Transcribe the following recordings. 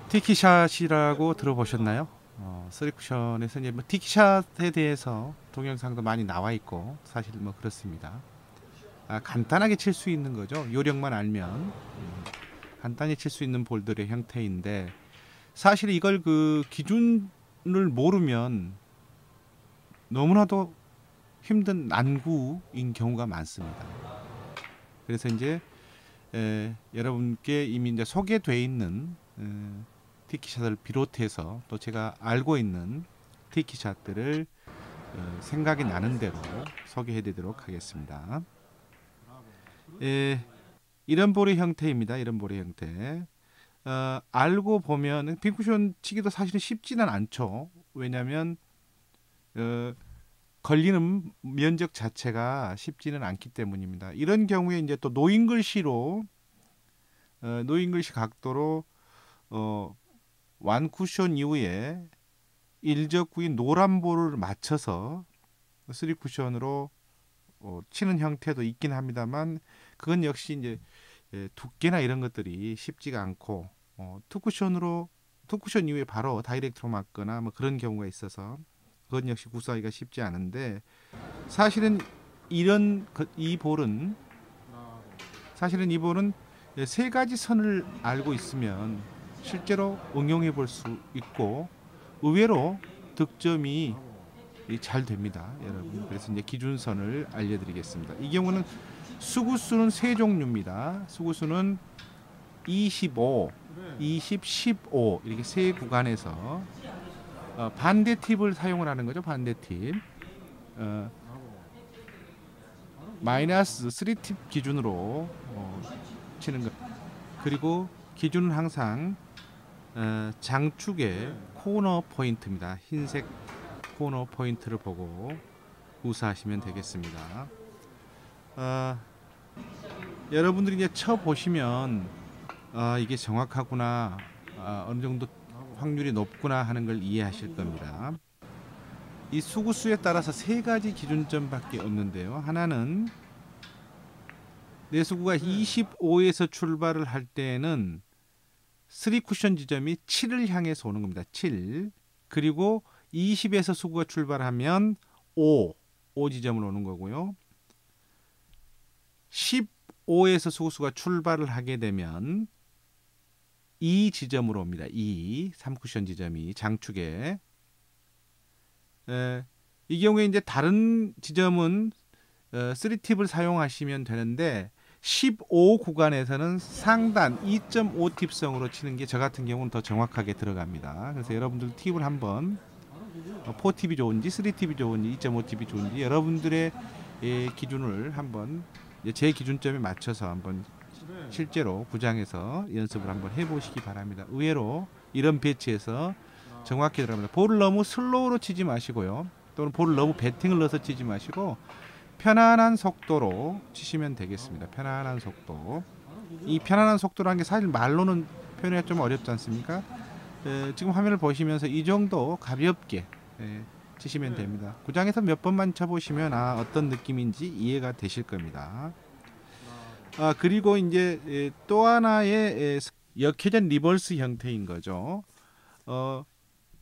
티키샷이라고 들어보셨나요? 쓰리쿠션에서 이제 뭐 티키샷에 대해서 동영상도 많이 나와 있고 사실 뭐 그렇습니다. 간단하게 칠 수 있는 거죠. 요령만 알면 간단히 칠 수 있는 볼들의 형태인데 사실 이걸 그 기준을 모르면 너무나도 힘든 난구인 경우가 많습니다. 그래서 이제 여러분께 이미 이제 소개돼 있는 티키샷을 비롯해서 또 제가 알고 있는 티키샷들을 생각이 나는 대로 소개해 드리도록 하겠습니다. 이런 볼의 형태입니다. 이런 볼의 형태. 알고 보면 빈쿠션 치기도 사실은 쉽지는 않죠. 왜냐하면 걸리는 면적 자체가 쉽지는 않기 때문입니다. 이런 경우에 이제 또 노인글씨로 노인글씨 각도로 완 쿠션 이후에 일적구인 노란 볼을 맞춰서 3쿠션으로 치는 형태도 있긴 합니다만 그건 역시 이제 두께나 이런 것들이 쉽지가 않고 투쿠션 이후에 바로 다이렉트로 맞거나 뭐 그런 경우가 있어서 그건 역시 구사하기가 쉽지 않은데 사실은 이 볼은 세 가지 선을 알고 있으면 실제로 응용해 볼 수 있고 의외로 득점이 잘 됩니다, 여러분. 그래서 이제 기준선을 알려드리겠습니다. 이 경우는 수구수는 세 종류입니다. 수구수는 25, 20, 15 이렇게 세 구간에서 반대 팁을 사용을 하는 거죠. 반대 팁. 마이너스 3팁 기준으로 치는 것. 그리고 기준은 항상 장축의 코너 포인트입니다. 흰색 코너 포인트를 보고 구사하시면 되겠습니다. 여러분들이 이제 쳐 보시면 이게 정확하구나, 어느 정도 확률이 높구나 하는 걸 이해하실 겁니다. 이 수구수에 따라서 세 가지 기준점밖에 없는데요. 하나는 내 수구가 25에서 출발을 할 때는 3쿠션 지점이 7을 향해서 오는 겁니다. 7. 그리고 20에서 수구가 출발하면 5 지점을 오는 거고요. 15에서 수구수가 출발을 하게 되면 2 지점으로 옵니다. 3쿠션 지점이 장축에. 이 경우에 이제 다른 지점은 3팁을 사용하시면 되는데 15 구간에서는 상단 2.5팁성으로 치는 게 저 같은 경우는 더 정확하게 들어갑니다. 그래서 여러분들 팁을 한번 4팁이 좋은지 3팁이 좋은지 2.5팁이 좋은지 여러분들의 기준을 한번 제 기준점에 맞춰서 한번 실제로 구장에서 연습을 한번 해보시기 바랍니다. 의외로 이런 배치에서 정확히 들어갑니다. 볼을 너무 슬로우로 치지 마시고요. 또는 볼을 너무 배팅을 넣어서 치지 마시고 편안한 속도로 치시면 되겠습니다. 편안한 속도. 이 편안한 속도라는 게 사실 말로는 표현하기가 좀 어렵지 않습니까? 지금 화면을 보시면서 이 정도 가볍게 치시면 됩니다. 구장에서 몇 번만 쳐보시면 어떤 느낌인지 이해가 되실 겁니다. 그리고 이제 또 하나의 역회전 리버스 형태인 거죠.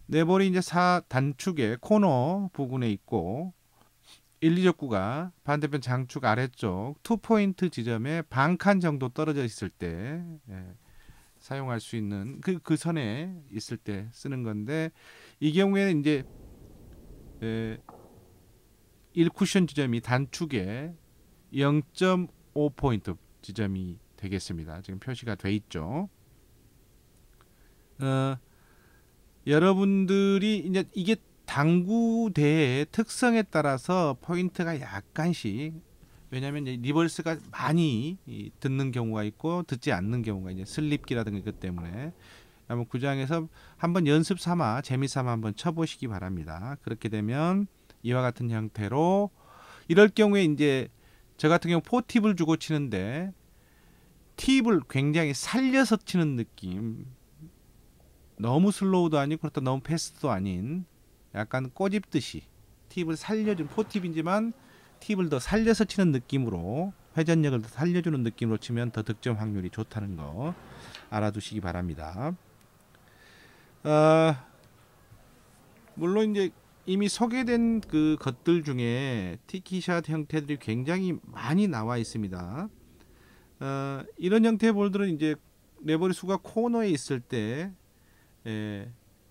내 볼이 이제 단축의 코너 부분에 있고 1, 2적구가 반대편 장축 아래쪽 2포인트 지점에 반칸 정도 떨어져 있을 때 사용할 수 있는 그 선에 있을 때 쓰는 건데 이 경우에는 이제 1쿠션 지점이 단축에 0.5포인트 지점이 되겠습니다. 지금 표시가 돼 있죠. 여러분들이 이제 이게 당구대의 특성에 따라서 포인트가 약간씩, 왜냐하면 리버스가 많이 듣는 경우가 있고 듣지 않는 경우가 이제 슬립기라든가 이것 때문에 한번 구장에서 한번 연습 삼아 재미 삼아 한번 쳐보시기 바랍니다. 그렇게 되면 이와 같은 형태로 이럴 경우에 이제 저 같은 경우 4팁을 주고 치는데 팁을 굉장히 살려서 치는 느낌, 너무 슬로우도 아니고 그렇다 너무 패스트도 아닌 약간 꼬집듯이 팁을 살려준 4팁이지만 팁을 더 살려서 치는 느낌으로 회전력을 더 살려주는 느낌으로 치면 더 득점 확률이 좋다는 거 알아두시기 바랍니다. 물론 이제 이미 소개된 그 것들 중에 티키샷 형태들이 굉장히 많이 나와 있습니다. 이런 형태의 볼들은 이제 네버리 수가 코너에 있을 때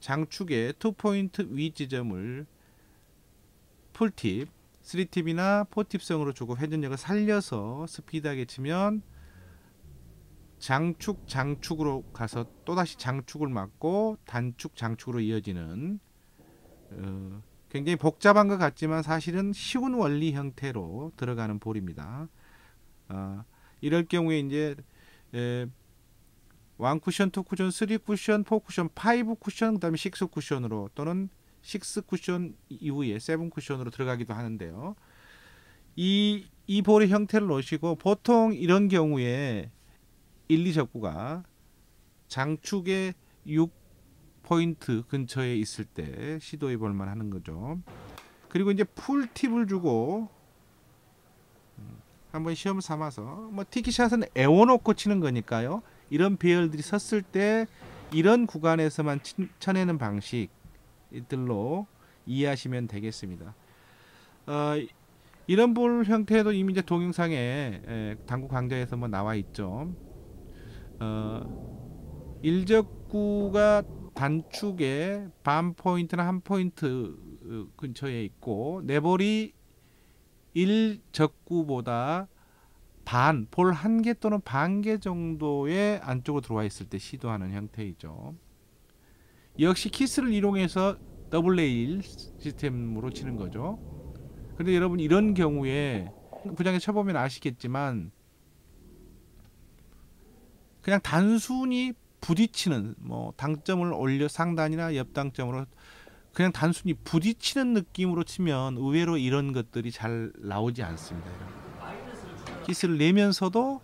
장축에 2포인트 위 지점을 풀팁, 3팁이나 4팁성으로 주고 회전력을 살려서 스피드하게 치면 장축으로 가서 또다시 장축을 맞고 장축으로 이어지는 굉장히 복잡한 것 같지만 사실은 쉬운 원리 형태로 들어가는 볼입니다. 이럴 경우에 이제 1쿠션, 2쿠션, 3쿠션, 4쿠션, 5쿠션, 그 다음에 6쿠션으로 또는 6쿠션 이후에 7쿠션으로 들어가기도 하는데요. 이 볼의 형태를 놓으시고 보통 이런 경우에 1, 2적구가 장축의 6포인트 근처에 있을 때 시도해 볼 만하는 거죠. 그리고 이제 풀팁을 주고 한번 시험 삼아서 뭐 티키샷은 애워놓고 치는 거니까요. 이런 배열들이 섰을 때 이런 구간에서만 쳐내는 방식들로 이해하시면 되겠습니다. 이런 볼 형태도 이미 이제 동영상에 당구 강좌에서 뭐 나와 있죠. 일적구가 단축에 반 포인트나 한 포인트 근처에 있고 네볼이 1적구보다 볼 한 개 또는 반 개 정도의 안쪽으로 들어와 있을 때 시도하는 형태이죠. 역시 키스를 이용해서 더블 레일 시스템으로 치는 거죠. 근데 여러분 이런 경우에 구장에 쳐보면 아시겠지만 그냥 단순히 부딪히는 뭐 당점을 올려 상단이나 옆당점으로 그냥 단순히 부딪히는 느낌으로 치면 의외로 이런 것들이 잘 나오지 않습니다. 키스를 내면서도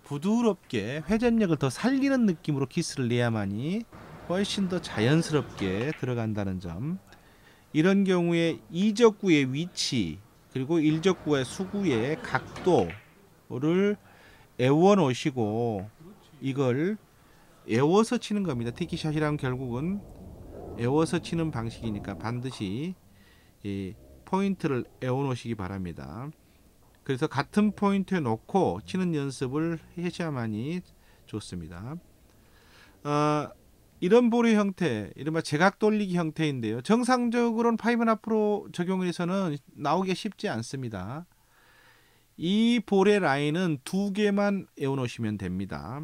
부드럽게 회전력을 더 살리는 느낌으로 키스를 내야만이 훨씬 더 자연스럽게 들어간다는 점. 이런 경우에 2적구의 위치 그리고 1적구의 수구의 각도를 애워 놓으시고 이걸 애워서 치는 겁니다. 티키샷이란 결국은 애워서 치는 방식이니까 반드시 이 포인트를 애워 놓으시기 바랍니다. 그래서 같은 포인트에 놓고 치는 연습을 하셔야만이 좋습니다. 이런 볼의 형태, 이른바 제각 돌리기 형태인데요. 정상적으로는 5.5% 적용해서는 나오기 쉽지 않습니다. 이 볼의 라인은 두 개만 애워 놓으시면 됩니다.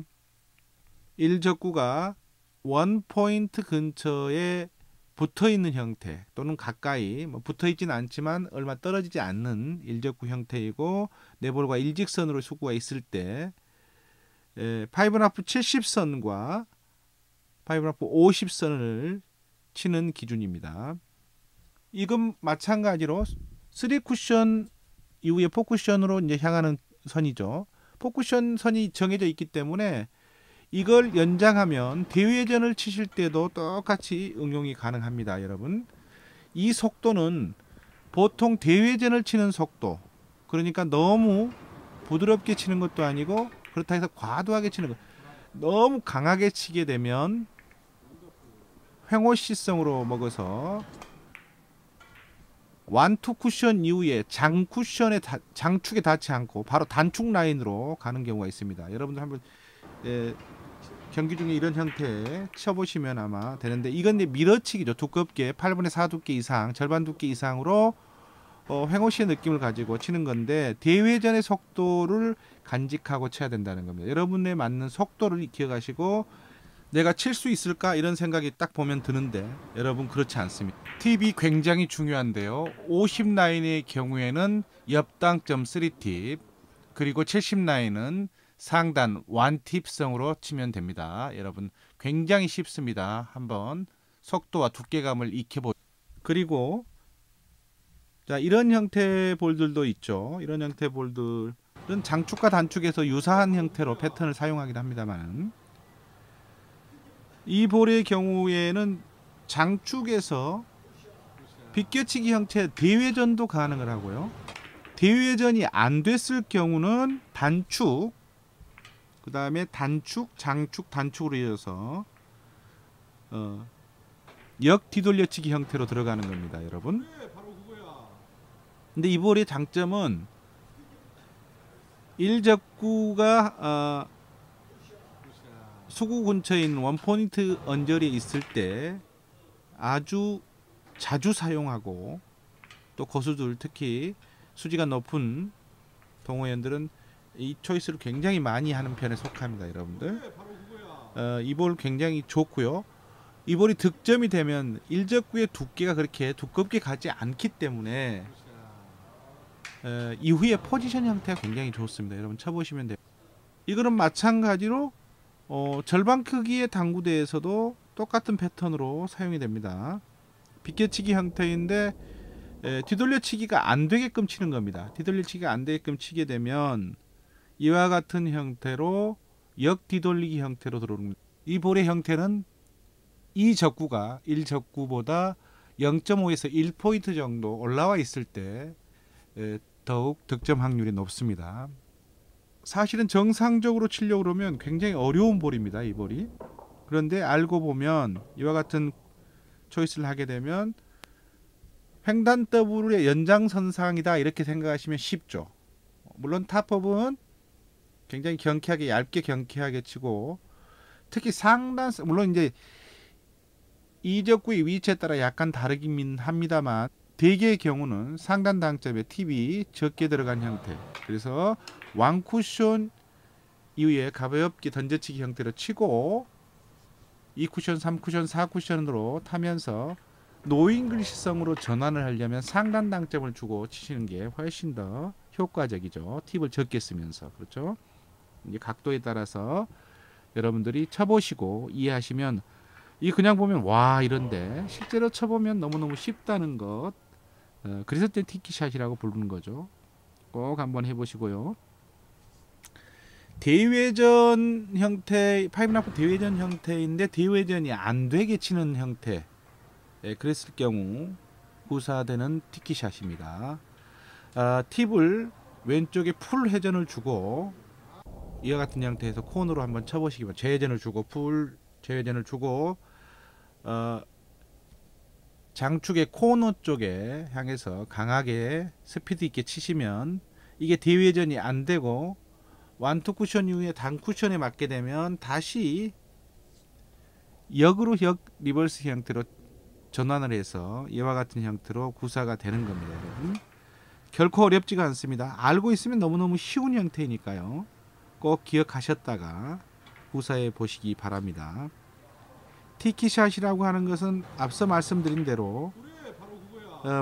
1적구가 원 포인트 근처에 붙어있는 형태 또는 가까이 붙어있지는 않지만 얼마 떨어지지 않는 1적구 형태이고 네볼과 일직선으로 수구가 있을 때 5.5 70선과 5.5 50선을 치는 기준입니다. 이건 마찬가지로 3쿠션 이후에 4쿠션으로 이제 향하는 선이죠. 4쿠션 선이 정해져 있기 때문에 이걸 연장하면 대회전을 치실 때도 똑같이 응용이 가능합니다. 여러분 이 속도는 보통 대회전을 치는 속도, 그러니까 너무 부드럽게 치는 것도 아니고 그렇다 해서 과도하게 치는 것, 너무 강하게 치게 되면 횡호시성으로 먹어서 1, 2쿠션 이후에 장축에 닿지 않고 바로 단축 라인으로 가는 경우가 있습니다. 여러분들 한번 경기 중에 이런 형태 쳐보시면 아마 되는데, 이건 밀어치기죠. 두껍게 8분의 4 두께 이상, 절반 두께 이상으로 횡호시의 느낌을 가지고 치는 건데, 대회전의 속도를 간직하고 쳐야 된다는 겁니다. 여러분에 맞는 속도를 기억하시고 내가 칠 수 있을까 이런 생각이 딱 보면 드는데, 여러분 그렇지 않습니다. 팁이 굉장히 중요한데요. 50 라인의 경우에는 옆당점 3팁, 그리고 70 라인은 상단 1팁성으로 치면 됩니다. 여러분 굉장히 쉽습니다. 한번 속도와 두께감을 익혀보. 그리고 자, 이런 형태의 볼들도 있죠. 이런 형태의 볼들은 장축과 단축에서 유사한 형태로 패턴을 사용하긴 합니다만, 이 볼의 경우에는 장축에서 비껴치기 형태 대회전도 가능을 하고요. 대회전이 안 됐을 경우는 단축, 그 다음에 단축, 장축, 단축으로 이어서 역 뒤돌려치기 형태로 들어가는 겁니다, 여러분. 근데 이 볼의 장점은 1적구가 수구 근처에 있는 원포인트 언저리에 있을 때 아주 자주 사용하고, 또 고수들 특히 수지가 높은 동호연들은 이 초이스를 굉장히 많이 하는 편에 속합니다, 여러분들. 이 볼 굉장히 좋고요. 이 볼이 득점이 되면 1적구의 두께가 그렇게 두껍게 가지 않기 때문에 이후에 포지션 형태가 굉장히 좋습니다. 여러분 쳐보시면 돼요. 이거는 마찬가지로 절반 크기의 당구대에서도 똑같은 패턴으로 사용이 됩니다. 비껴치기 형태인데 뒤돌려치기가 안 되게끔 치는 겁니다. 뒤돌려치기가 안 되게끔 치게 되면 이와 같은 형태로 역 뒤돌리기 형태로 들어옵니다. 이 볼의 형태는 이 적구가 1적구보다 0.5에서 1포인트 정도 올라와 있을 때 더욱 득점 확률이 높습니다. 사실은 정상적으로 치려고 그러면 굉장히 어려운 볼입니다, 이 볼이. 그런데 알고 보면 이와 같은 초이스를 하게 되면 횡단 더블의 연장선상이다 이렇게 생각하시면 쉽죠. 물론 탑업은 굉장히 경쾌하게, 얇게 경쾌하게 치고, 특히 상단, 물론 이제 이적구의 위치에 따라 약간 다르긴 합니다만 대개의 경우는 상단 당점에 팁이 적게 들어간 형태, 그래서 왕쿠션 이후에 가볍게 던져치기 형태로 치고 2쿠션, 3쿠션, 4쿠션으로 타면서 노잉글리시성으로 전환을 하려면 상단 당점을 주고 치시는 게 훨씬 더 효과적이죠. 팁을 적게 쓰면서. 그렇죠? 이제 각도에 따라서 여러분들이 쳐보시고 이해하시면, 이 그냥 보면 와 이런데 실제로 쳐보면 너무너무 쉽다는 것, 그래서 티키샷이라고 부르는 거죠. 꼭 한번 해보시고요. 대회전 형태, 파이브나프 대회전 형태인데 대회전이 안 되게 치는 형태, 그랬을 경우 구사되는 티키샷입니다. 팁을 왼쪽에 풀 회전을 주고 이와 같은 형태에서 콘으로 한번 쳐보시기 바랍니다. 재회전을 주고 풀 재회전을 주고 장축의 코너 쪽에 향해서 강하게 스피드 있게 치시면, 이게 대회전이 안 되고 완투 쿠션 이후에 단 쿠션에 맞게 되면 다시 역으로 역 리버스 형태로 전환을 해서 이와 같은 형태로 구사가 되는 겁니다, 여러분. 결코 어렵지가 않습니다. 알고 있으면 너무너무 쉬운 형태이니까요. 꼭 기억하셨다가 구사해 보시기 바랍니다. 티키샷이라고 하는 것은 앞서 말씀드린 대로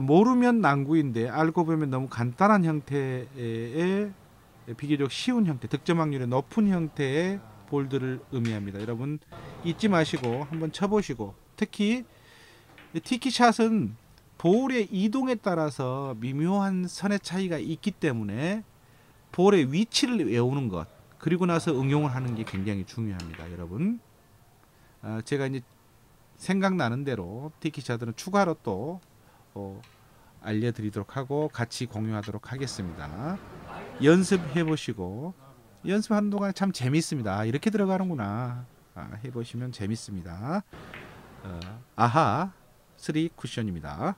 모르면 난구인데 알고 보면 너무 간단한 형태의 비교적 쉬운 형태, 득점 확률이 높은 형태의 볼들을 의미합니다. 여러분 잊지 마시고 한번 쳐보시고, 특히 티키샷은 볼의 이동에 따라서 미묘한 선의 차이가 있기 때문에 볼의 위치를 외우는 것, 그리고 나서 응용을 하는 게 굉장히 중요합니다, 여러분. 제가 이제 생각나는 대로 티키샷들은 추가로 또 알려드리도록 하고 같이 공유하도록 하겠습니다. 연습해 보시고, 연습하는 동안 참 재밌습니다. 이렇게 들어가는구나 해보시면 재밌습니다. 아하 3 쿠션입니다.